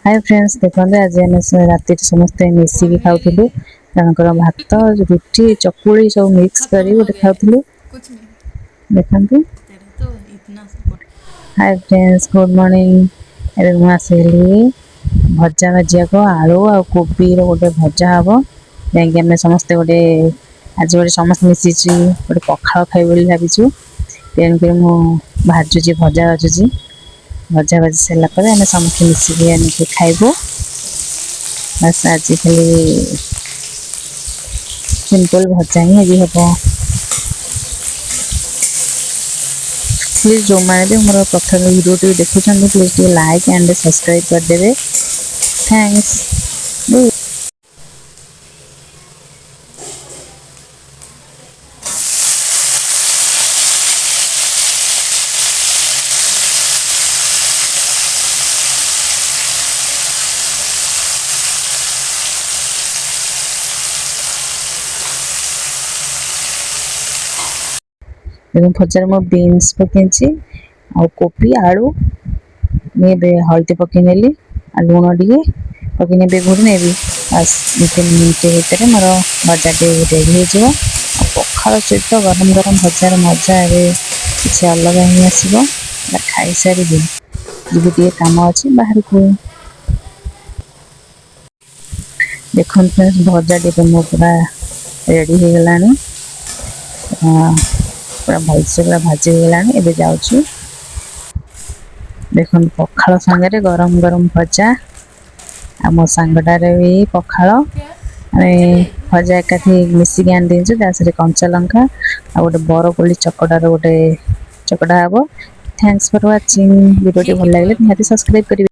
Hi friends देखते आज आम राति समस्ते मिसिकी खाऊलु जनकर भात रुटी चकुली सब मिक्स कर गोटे खाऊलु देखते। Hi friends good morning. एबे मु आसली भजा भाजिया को आलू आ कोबी गोटे भजा हम कहीं आम समस्ते गोटे आज गोटे समस्त मिसी गोटे पखाड़ खाई भावुँ तेणुक मु भाजुची भजा भाजुची भजा भाजी सारापर आम समस्त मिसिकी खाइबू। बस आज खाली सिंपल भजा ही आज हम। प्लीज जो मैंने भी मोर प्रथम वीडियो देखुं प्लीज लाइक एंड सब्सक्राइब करदे। थैंक्स। भजार मो बीन्स पकई आ कोबी आलू ये हल्दी पकईनेली लुण टे पकईने घोड़ी नेबी बस 2-3 मिनट भर मोर भजा टे रेडी हो पखाड़ सहित गरम गरम भजार मजा ए किसी अलग ही आसो। खाई सारी जी टे कम अच्छे बाहर को देख भजा टे मो पूरा रेडी हो गला पूरा भलसे पूरा भाजी गलानी। एबे जाऊँ देख पखाड़ सांगे गरम गरम भजा आ मो सांगटार भी पखाड़ भजा एकाठी मिसिकी आनी देचु कंचा लंका आ गोटे बरकोली चकटार गोटे चकटा हम। Thanks for watching. वीडियो भल लगे निहाती सब्सक्राइब करें।